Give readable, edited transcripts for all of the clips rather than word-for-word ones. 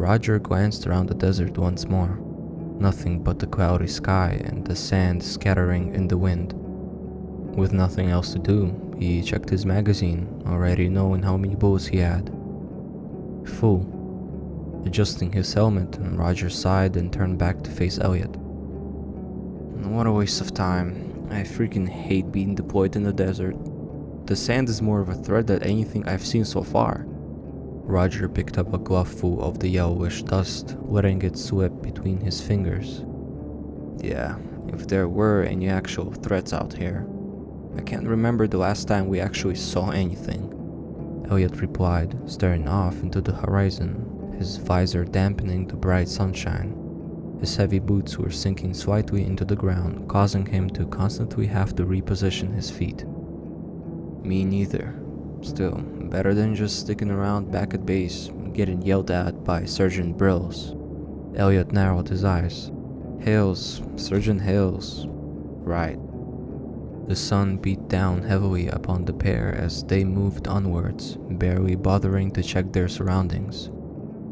Roger glanced around the desert once more. Nothing but the cloudy sky and the sand scattering in the wind. With nothing else to do, he checked his magazine, already knowing how many bullets he had. Full. Adjusting his helmet, Roger sighed and turned back to face Elliot. What a waste of time. I freaking hate being deployed in the desert. The sand is more of a threat than anything I've seen so far. Roger picked up a glove full of the yellowish dust, letting it slip between his fingers. Yeah, if there were any actual threats out here. I can't remember the last time we actually saw anything. Elliot replied, staring off into the horizon, his visor dampening the bright sunshine. His heavy boots were sinking slightly into the ground, causing him to constantly have to reposition his feet. Me neither. Still, better than just sticking around back at base, getting yelled at by Sergeant Brills. Elliot narrowed his eyes. Hales, Sergeant Hales. Right. The sun beat down heavily upon the pair as they moved onwards, barely bothering to check their surroundings.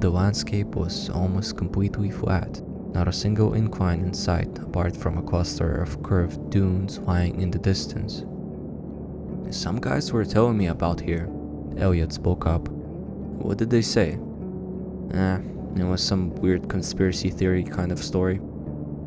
The landscape was almost completely flat, not a single incline in sight apart from a cluster of curved dunes lying in the distance. Some guys were telling me about here, Elliot spoke up. What did they say? It was some weird conspiracy theory kind of story.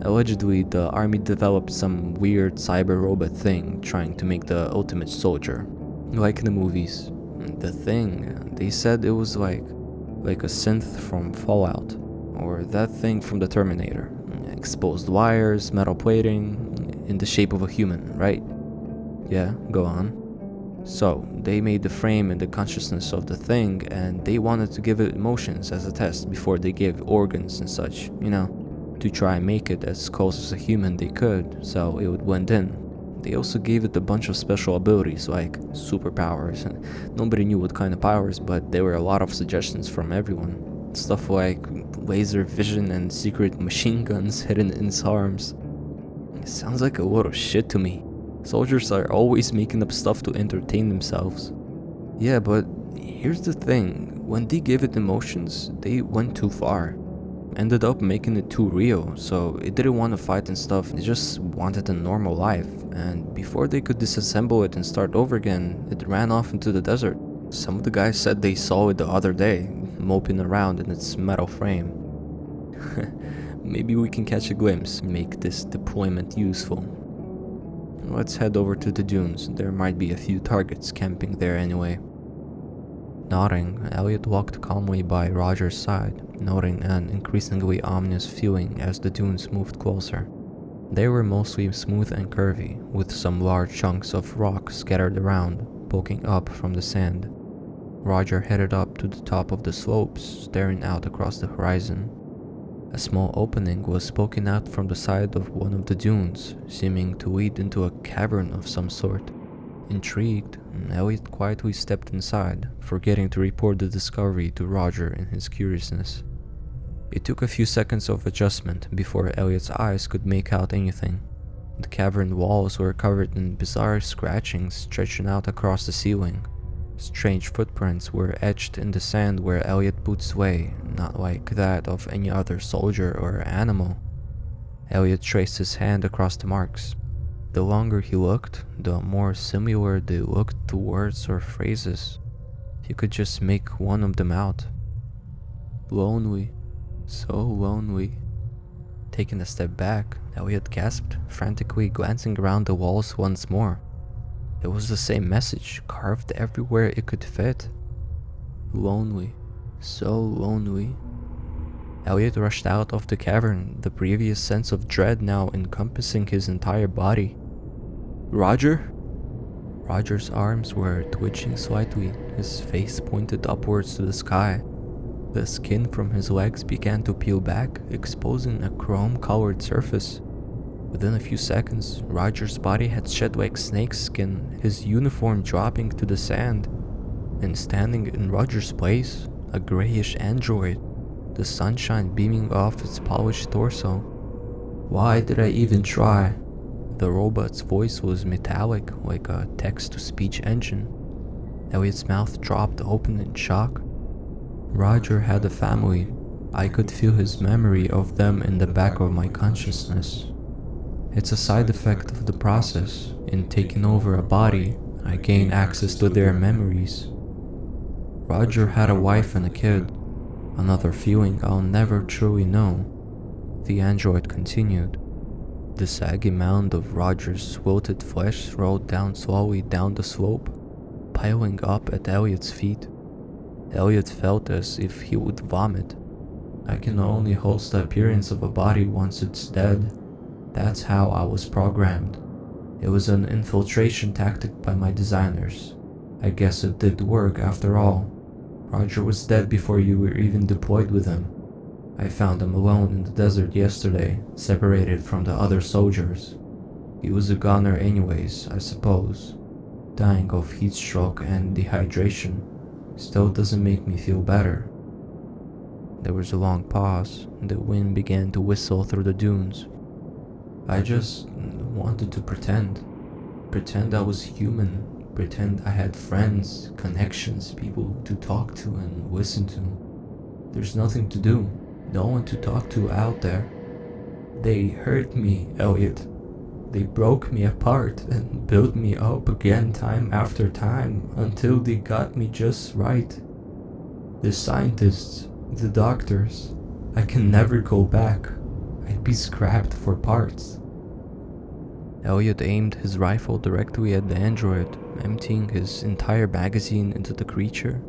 Allegedly, the army developed some weird cyber robot thing trying to make the ultimate soldier, like in the movies. The thing, they said it was like a synth from Fallout, or that thing from the Terminator. Exposed wires, metal plating, in the shape of a human, right? Yeah, go on. So, they made the frame and the consciousness of the thing, and they wanted to give it emotions as a test before they gave organs and such, to try and make it as close as a human they could, so it would blend in. They also gave it a bunch of special abilities, like superpowers. Nobody knew what kind of powers, but there were a lot of suggestions from everyone. Stuff like laser vision and secret machine guns hidden in its arms. It sounds like a lot of shit to me. Soldiers are always making up stuff to entertain themselves. Yeah, but here's the thing. When they gave it emotions, they went too far. Ended up making it too real, so it didn't want to fight and stuff, it just wanted a normal life. And before they could disassemble it and start over again, it ran off into the desert. Some of the guys said they saw it the other day, moping around in its metal frame. Maybe we can catch a glimpse and make this deployment useful. Let's head over to the dunes, there might be a few targets camping there anyway. Nodding, Elliot walked calmly by Roger's side, noting an increasingly ominous feeling as the dunes moved closer. They were mostly smooth and curvy, with some large chunks of rock scattered around, poking up from the sand. Roger headed up to the top of the slopes, staring out across the horizon. A small opening was poking out from the side of one of the dunes, seeming to lead into a cavern of some sort. Intrigued, Elliot quietly stepped inside, forgetting to report the discovery to Roger in his curiousness. It took a few seconds of adjustment before Elliot's eyes could make out anything. The cavern walls were covered in bizarre scratchings stretching out across the ceiling. Strange footprints were etched in the sand where Elliot put sway, not like that of any other soldier or animal. Elliot traced his hand across the marks. The longer he looked, the more similar they looked to words or phrases. He could just make one of them out. Lonely. So lonely. Taking a step back, Elliot gasped, frantically glancing around the walls once more. It was the same message, carved everywhere it could fit. Lonely. So lonely. Elliot rushed out of the cavern, the previous sense of dread now encompassing his entire body. Roger? Roger's arms were twitching slightly, his face pointed upwards to the sky. The skin from his legs began to peel back, exposing a chrome-colored surface. Within a few seconds, Roger's body had shed like snake skin, his uniform dropping to the sand. And standing in Roger's place, a grayish android, the sunshine beaming off its polished torso. Why did I even try? The robot's voice was metallic, like a text-to-speech engine. Elliot's mouth dropped open in shock. Roger had a family. I could feel his memory of them in the back of my consciousness. It's a side effect of the process. In taking over a body, I gain access to their memories. Roger had a wife and a kid, another feeling I'll never truly know. The android continued. The saggy mound of Roger's wilted flesh rolled down slowly down the slope, piling up at Elliot's feet. Elliot felt as if he would vomit. I can only host the appearance of a body once it's dead. That's how I was programmed. It was an infiltration tactic by my designers. I guess it did work after all. Roger was dead before you were even deployed with him. I found him alone in the desert yesterday, separated from the other soldiers. He was a goner anyways, I suppose. Dying of heat stroke and dehydration still doesn't make me feel better. There was a long pause, and the wind began to whistle through the dunes. I just wanted to pretend. Pretend I was human. Pretend I had friends, connections, people to talk to and listen to. There's nothing to do. No one to talk to out there. They hurt me, Elliot. They broke me apart and built me up again time after time until they got me just right. The scientists, the doctors, I can never go back. I'd be scrapped for parts. Elliot aimed his rifle directly at the android, emptying his entire magazine into the creature.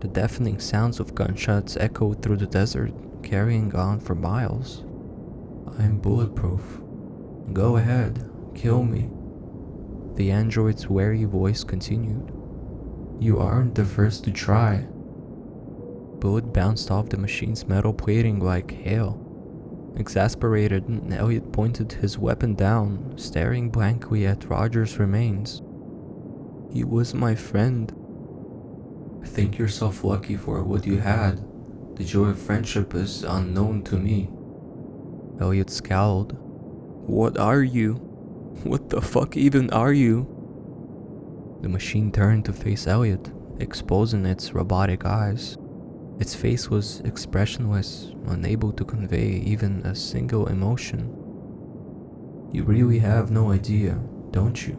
The deafening sounds of gunshots echoed through the desert, carrying on for miles. I'm bulletproof. Go ahead, kill me. The android's wary voice continued. You aren't the first to try. Bullet bounced off the machine's metal plating like hail. Exasperated, Elliot pointed his weapon down, staring blankly at Roger's remains. He was my friend. Think yourself lucky for what you had. The joy of friendship is unknown to me. Elliot scowled. What are you? What the fuck even are you? The machine turned to face Elliot, exposing its robotic eyes. Its face was expressionless, unable to convey even a single emotion. You really have no idea, don't you?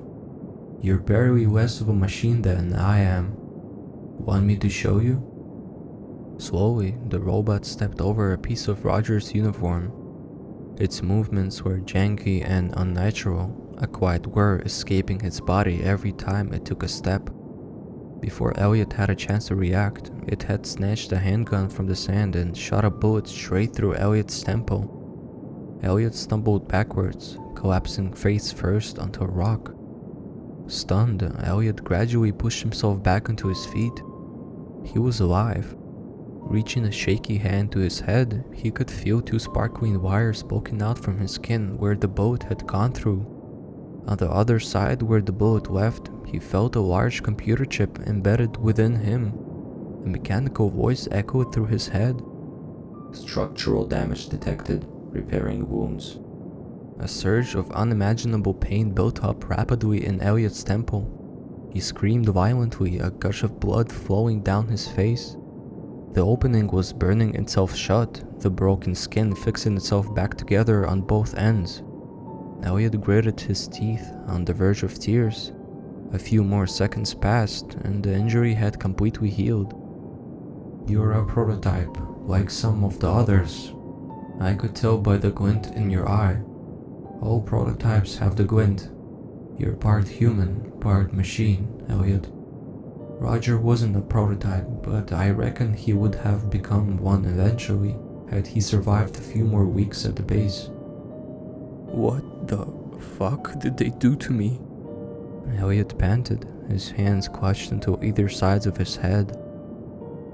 You're barely less of a machine than I am. Want me to show you? Slowly, the robot stepped over a piece of Roger's uniform. Its movements were janky and unnatural, a quiet whir escaping its body every time it took a step. Before Elliot had a chance to react, it had snatched a handgun from the sand and shot a bullet straight through Elliot's temple. Elliot stumbled backwards, collapsing face first onto a rock. Stunned, Elliot gradually pushed himself back onto his feet. He was alive. Reaching a shaky hand to his head, he could feel two sparkling wires poking out from his skin where the bullet had gone through. On the other side where the bullet left, he felt a large computer chip embedded within him. A mechanical voice echoed through his head. Structural damage detected. Repairing wounds. A surge of unimaginable pain built up rapidly in Elliot's temple. He screamed violently, a gush of blood flowing down his face. The opening was burning itself shut, the broken skin fixing itself back together on both ends. Elliot gritted his teeth, on the verge of tears. A few more seconds passed, and the injury had completely healed. You're a prototype, like some of the others. I could tell by the glint in your eye. All prototypes have the glint. You're part human, part machine, Elliot. Roger wasn't a prototype, but I reckon he would have become one eventually, had he survived a few more weeks at the base. What the fuck did they do to me? Elliot panted, his hands clutched into either sides of his head.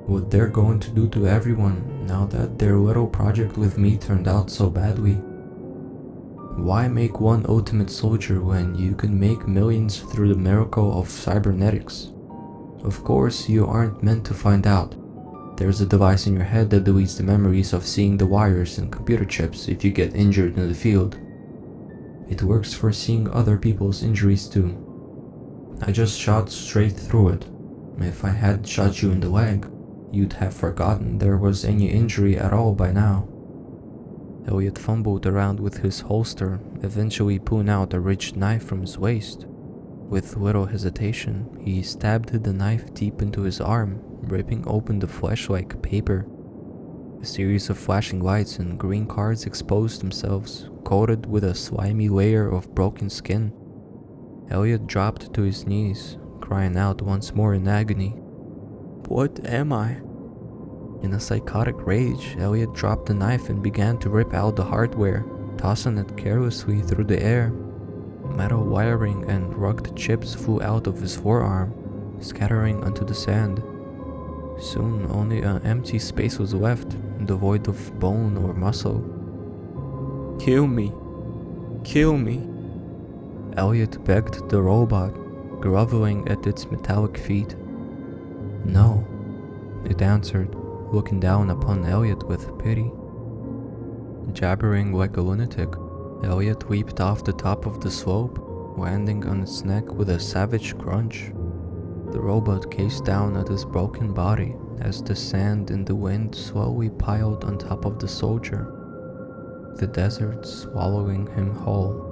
What they're going to do to everyone, now that their little project with me turned out so badly. Why make one ultimate soldier when you can make millions through the miracle of cybernetics? Of course, you aren't meant to find out. There's a device in your head that deletes the memories of seeing the wires and computer chips if you get injured in the field. It works for seeing other people's injuries too. I just shot straight through it. If I had shot you in the leg, You'd have forgotten there was any injury at all by now. Elliot fumbled around with his holster, eventually pulling out a ridged knife from his waist. With little hesitation, he stabbed the knife deep into his arm, ripping open the flesh like paper. A series of flashing lights and green cards exposed themselves, coated with a slimy layer of broken skin. Elliot dropped to his knees, crying out once more in agony. "What am I?" In a psychotic rage, Elliot dropped the knife and began to rip out the hardware, tossing it carelessly through the air. Metal wiring and rugged chips flew out of his forearm, scattering onto the sand. Soon only an empty space was left, devoid of bone or muscle. "Kill me! Kill me!" Elliot begged the robot, groveling at its metallic feet. "No," it answered, looking down upon Elliot with pity. Jabbering like a lunatic, Elliot leaped off the top of the slope, landing on its neck with a savage crunch. The robot gazed down at his broken body as the sand in the wind slowly piled on top of the soldier, the desert swallowing him whole.